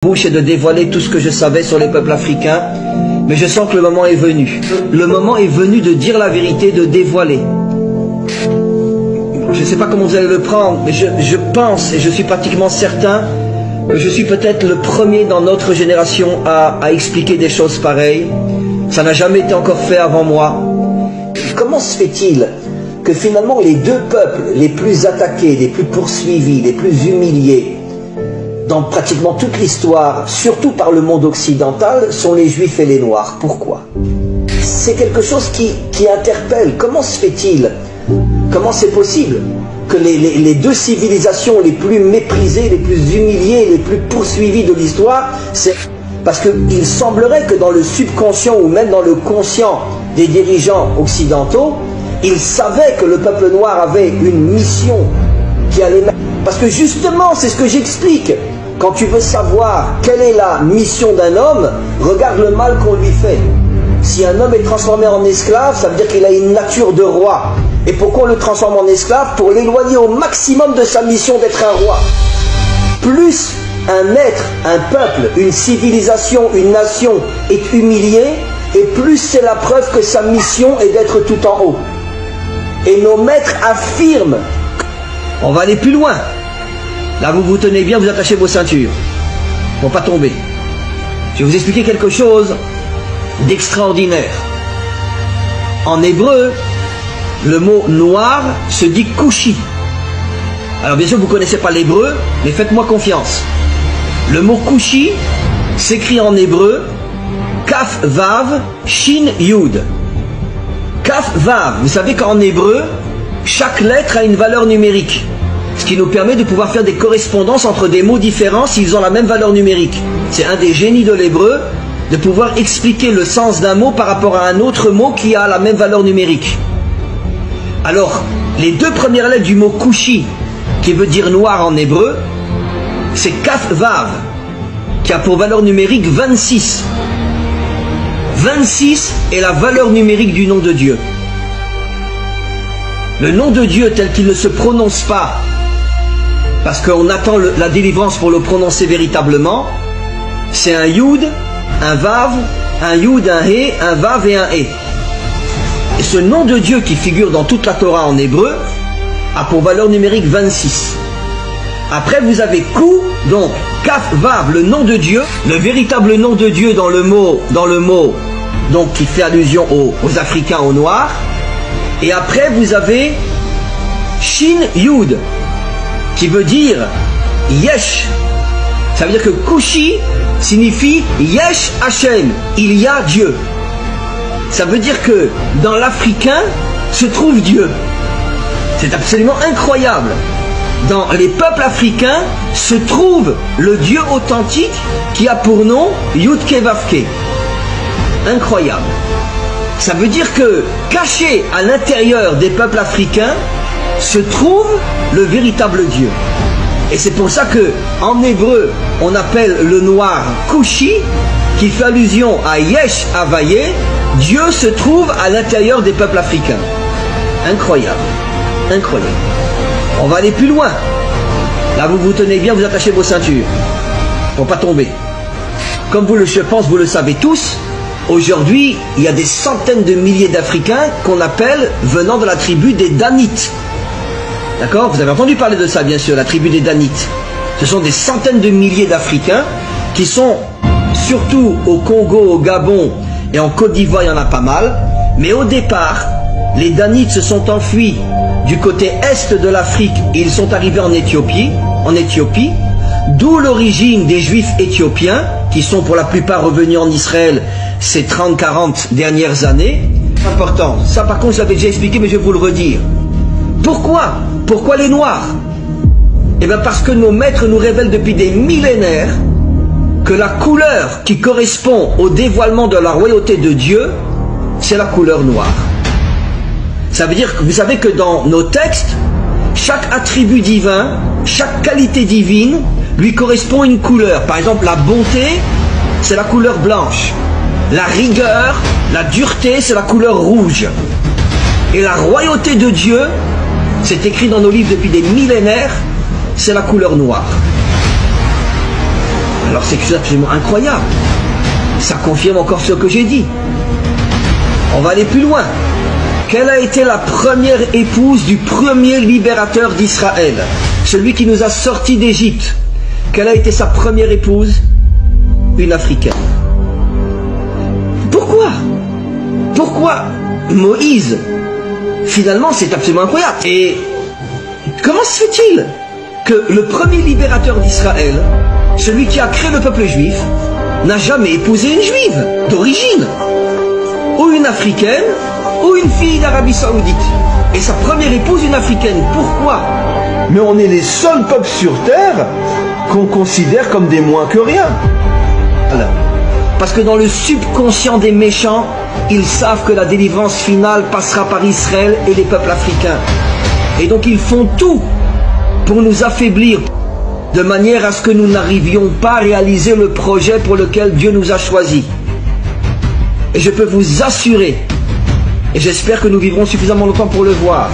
bouche et de dévoiler tout ce que je savais sur les peuples africains, mais je sens que le moment est venu. Le moment est venu de dire la vérité, de dévoiler. Je ne sais pas comment vous allez le prendre, mais je pense et je suis pratiquement certain que je suis peut-être le premier dans notre génération à expliquer des choses pareilles. Ça n'a jamais été encore fait avant moi. Comment se fait-il que finalement les deux peuples les plus attaqués, les plus poursuivis, les plus humiliés dans pratiquement toute l'histoire, surtout par le monde occidental, sont les Juifs et les Noirs? Pourquoi? C'est quelque chose qui interpelle. Comment se fait-il? Comment c'est possible que les deux civilisations les plus méprisées, les plus humiliées, les plus poursuivies de l'histoire, c'est parce qu'il semblerait que dans le subconscient ou même dans le conscient des dirigeants occidentaux, ils savaient que le peuple noir avait une mission qui allait... Parce que justement, c'est ce que j'explique. Quand tu veux savoir quelle est la mission d'un homme, regarde le mal qu'on lui fait. Si un homme est transformé en esclave, ça veut dire qu'il a une nature de roi. Et pourquoi on le transforme en esclave? Pour l'éloigner au maximum de sa mission d'être un roi. Plus un être, un peuple, une civilisation, une nation est humilié, et plus c'est la preuve que sa mission est d'être tout en haut. Et nos maîtres affirment. On va aller plus loin. Là, vous vous tenez bien, vous attachez vos ceintures pour pas tomber. Je vais vous expliquer quelque chose d'extraordinaire. En hébreu, le mot noir se dit kushi. Alors bien sûr, vous ne connaissez pas l'hébreu, mais faites-moi confiance. Le mot kushi s'écrit en hébreu kaf vav shin yud. Kaf vav, vous savez qu'en hébreu, chaque lettre a une valeur numérique. Ce qui nous permet de pouvoir faire des correspondances entre des mots différents s'ils ont la même valeur numérique. C'est un des génies de l'hébreu de pouvoir expliquer le sens d'un mot par rapport à un autre mot qui a la même valeur numérique. Alors, les deux premières lettres du mot kushi, qui veut dire noir en hébreu, c'est kaf vav, qui a pour valeur numérique 26. 26 est la valeur numérique du nom de Dieu. Le nom de Dieu tel qu'il ne se prononce pas, parce qu'on attend la délivrance pour le prononcer véritablement, c'est un Yud, un Vav, un Yud, un He, un Vav et un He. Et ce nom de Dieu qui figure dans toute la Torah en hébreu a pour valeur numérique 26. Après vous avez Kou, donc Kaf Vav, le nom de Dieu, le véritable nom de Dieu dans le mot donc qui fait allusion aux Africains, aux Noirs. Et après vous avez Shin Yud, qui veut dire Yesh. Ça veut dire que Kushi signifie Yesh Hashem, il y a Dieu. Ça veut dire que dans l'Africain se trouve Dieu. C'est absolument incroyable. Dans les peuples africains se trouve le Dieu authentique qui a pour nom Yudke Vavke. Incroyable. Ça veut dire que caché à l'intérieur des peuples africains se trouve le véritable Dieu. Et c'est pour ça que en hébreu on appelle le noir Kushi, qui fait allusion à Yesh Havaye, Dieu se trouve à l'intérieur des peuples africains. Incroyable, incroyable. On va aller plus loin. Là vous vous tenez bien, vous attachez vos ceintures pour pas tomber. Comme je pense vous le savez tous, aujourd'hui il y a des centaines de milliers d'Africains qu'on appelle venant de la tribu des Danites. D'accord? Vous avez entendu parler de ça, bien sûr, la tribu des Danites. Ce sont des centaines de milliers d'Africains qui sont surtout au Congo, au Gabon et en Côte d'Ivoire, il y en a pas mal. Mais au départ, les Danites se sont enfuis du côté est de l'Afrique et ils sont arrivés en Éthiopie, d'où l'origine des Juifs éthiopiens qui sont pour la plupart revenus en Israël ces 30-40 dernières années. Important. Ça, par contre, je l'avais déjà expliqué, mais je vais vous le redire. Pourquoi? Pourquoi les Noirs? Eh bien parce que nos maîtres nous révèlent depuis des millénaires que la couleur qui correspond au dévoilement de la royauté de Dieu, c'est la couleur noire. Ça veut dire que vous savez que dans nos textes, chaque attribut divin, chaque qualité divine lui correspond à une couleur. Par exemple, la bonté, c'est la couleur blanche. La rigueur, la dureté, c'est la couleur rouge. Et la royauté de Dieu, c'est écrit dans nos livres depuis des millénaires, c'est la couleur noire. Alors c'est quelque chose d'absolument incroyable. Ça confirme encore ce que j'ai dit. On va aller plus loin. Quelle a été la première épouse du premier libérateur d'Israël? Celui qui nous a sortis d'Égypte. Quelle a été sa première épouse? Une Africaine. Pourquoi? Pourquoi Moïse? Finalement, c'est absolument incroyable. Et comment se fait-il que le premier libérateur d'Israël, celui qui a créé le peuple juif, n'a jamais épousé une juive d'origine, ou une africaine, ou une fille d'Arabie Saoudite? Et sa première épouse, une africaine. Pourquoi? Mais on est les seuls peuples sur terre qu'on considère comme des moins que rien. Voilà. Parce que dans le subconscient des méchants, ils savent que la délivrance finale passera par Israël et les peuples africains. Et donc ils font tout pour nous affaiblir, de manière à ce que nous n'arrivions pas à réaliser le projet pour lequel Dieu nous a choisis. Et je peux vous assurer, et j'espère que nous vivrons suffisamment longtemps pour le voir,